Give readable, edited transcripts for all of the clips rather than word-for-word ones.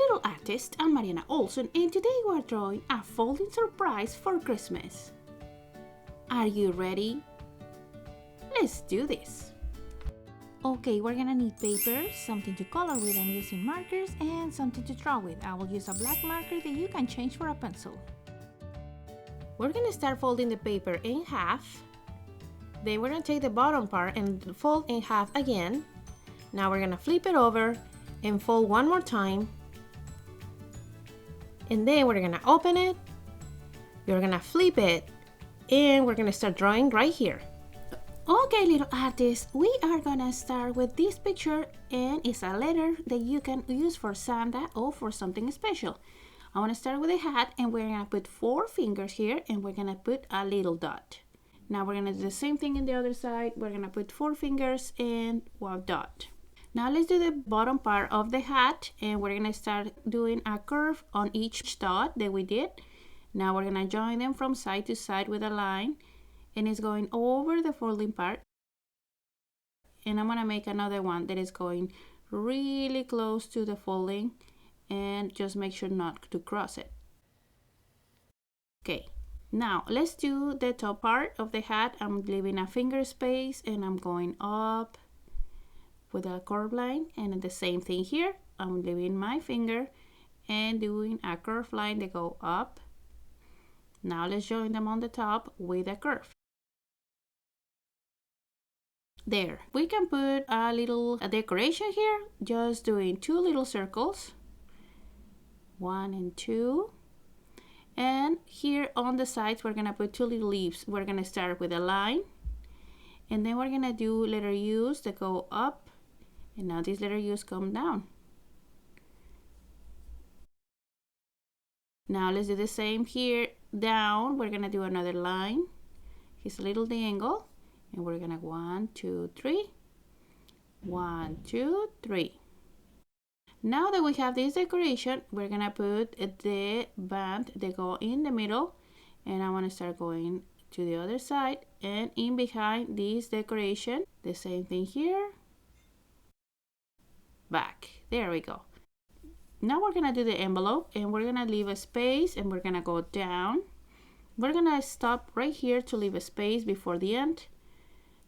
little artist, I'm Mariana Olson, and today we're drawing a folding surprise for Christmas. Are you ready? Let's do this. Okay, we're gonna need paper, something to color with. I'm using markers, and something to draw with. I will use a black marker that you can change for a pencil. We're gonna start folding the paper in half. Then we're gonna take the bottom part and fold in half again. Now we're gonna flip it over and fold one more time. And then we're gonna open it, you're gonna flip it, and we're gonna start drawing right here. Okay, little artists, we are gonna start with this picture, and it's a letter that you can use for Santa or for something special. I wanna start with a hat, and we're gonna put 4 fingers here, and we're gonna put a little dot. Now we're gonna do the same thing in the other side. We're gonna put 4 fingers and 1 dot. Now let's do the bottom part of the hat, and we're gonna start doing a curve on each dot that we did. Now we're gonna join them from side to side with a line, and it's going over the folding part. And I'm gonna make another one that is going really close to the folding, and just make sure not to cross it. Okay, now let's do the top part of the hat. I'm leaving a finger space, and I'm going up with a curved line, and the same thing here. I'm leaving my finger and doing a curved line that go up. Now let's join them on the top with a curve. There, we can put a little decoration here, just doing 2 little circles, 1 and 2. And here on the sides we're gonna put 2 little leaves. We're gonna start with a line, and then we're gonna do letter U's that go up. And now these letter U's come down. Now let's do the same here. Down, we're gonna do another line. Here's a little angle, and we're gonna 1, 2, 3. 1, 2, 3. Now that we have this decoration, we're gonna put the band that go in the middle, and I wanna start going to the other side, and in behind this decoration, the same thing here. Back. There we go. Now we're gonna do the envelope, and we're gonna leave a space, and we're gonna go down. We're gonna stop right here to leave a space before the end.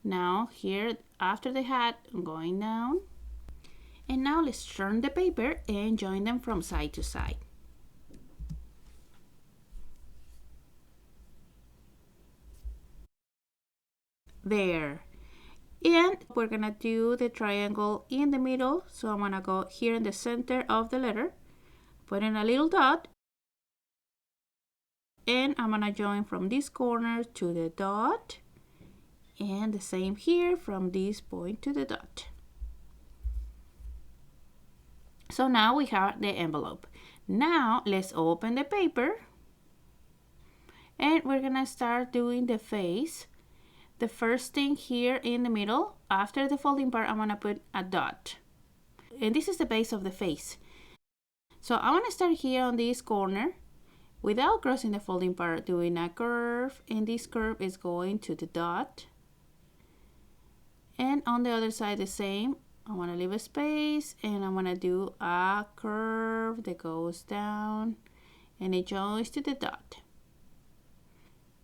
Now here after the hat, I'm going down. And now let's turn the paper and join them from side to side. There. And we're gonna do the triangle in the middle. So I'm gonna go here in the center of the letter, put in a little dot, and I'm gonna join from this corner to the dot, and the same here from this point to the dot. So now we have the envelope. Now let's open the paper, and we're gonna start doing the face. The first thing here in the middle, after the folding part, I'm gonna put a dot. And this is the base of the face. So I wanna start here on this corner without crossing the folding part, doing a curve, and this curve is going to the dot. And on the other side the same. I wanna leave a space, and I'm gonna do a curve that goes down, and it joins to the dot.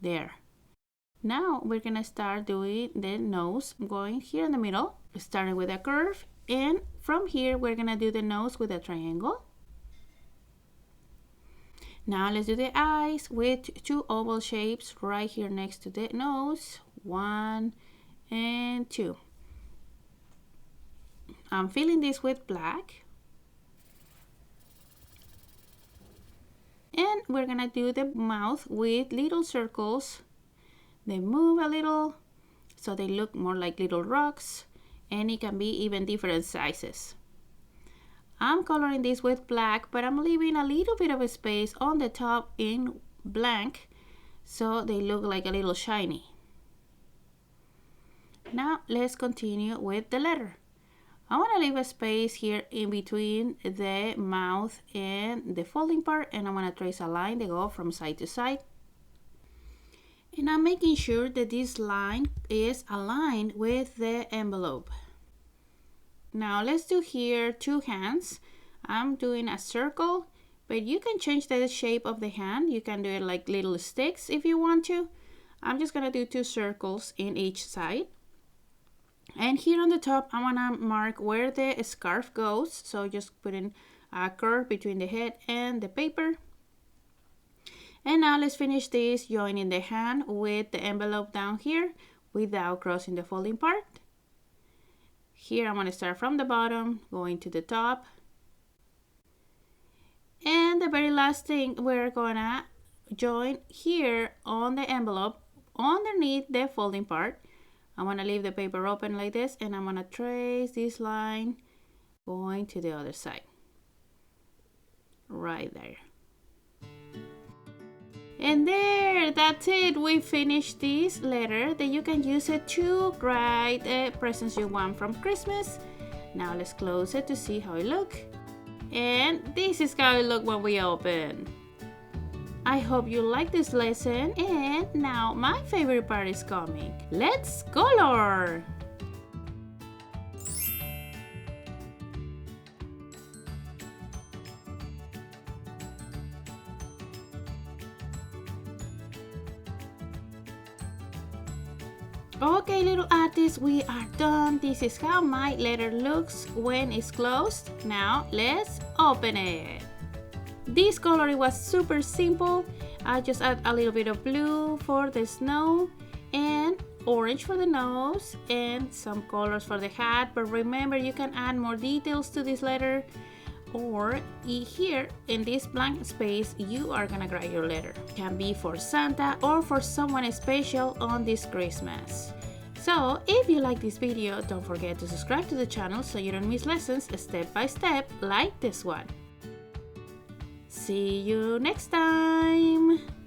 There. Now we're gonna start doing the nose. I'm going here in the middle, starting with a curve, and from here we're gonna do the nose with a triangle. Now let's do the eyes with 2 oval shapes right here next to the nose. 1 and 2. I'm filling this with black. And we're gonna do the mouth with little circles. They move a little, so they look more like little rocks, and it can be even different sizes. I'm coloring this with black, but I'm leaving a little bit of a space on the top in blank, so they look like a little shiny. Now let's continue with the letter. I want to leave a space here in between the mouth and the folding part, and I'm going to trace a line that goes from side to side. And I'm making sure that this line is aligned with the envelope. Now let's do here 2 hands. I'm doing a circle, but you can change the shape of the hand. You can do it like little sticks if you want to. I'm just gonna do 2 circles in each side. And here on the top, I wanna mark where the scarf goes. So just put in a curve between the head and the paper. And now let's finish this, joining the hand with the envelope down here without crossing the folding part. Here I'm going to start from the bottom, going to the top. And the very last thing, we're going to join here on the envelope underneath the folding part. I'm going to leave the paper open like this, and I'm going to trace this line going to the other side. Right there. And there, that's it. We finished this letter that you can use it to write the presents you want from Christmas. Now let's close it to see how it looks. And this is how it looks when we open. I hope you like this lesson. And now my favorite part is coming. Let's color! Okay, little artists, we are done. This is how my letter looks when it's closed. Now let's open it. This coloring was super simple. I just add a little bit of blue for the snow and orange for the nose and some colors for the hat. But remember, you can add more details to this letter, or here in this blank space you are gonna write your letter. It can be for Santa or for someone special on this Christmas. So if you like this video, don't forget to subscribe to the channel so you don't miss lessons step by step like this one. See you next time!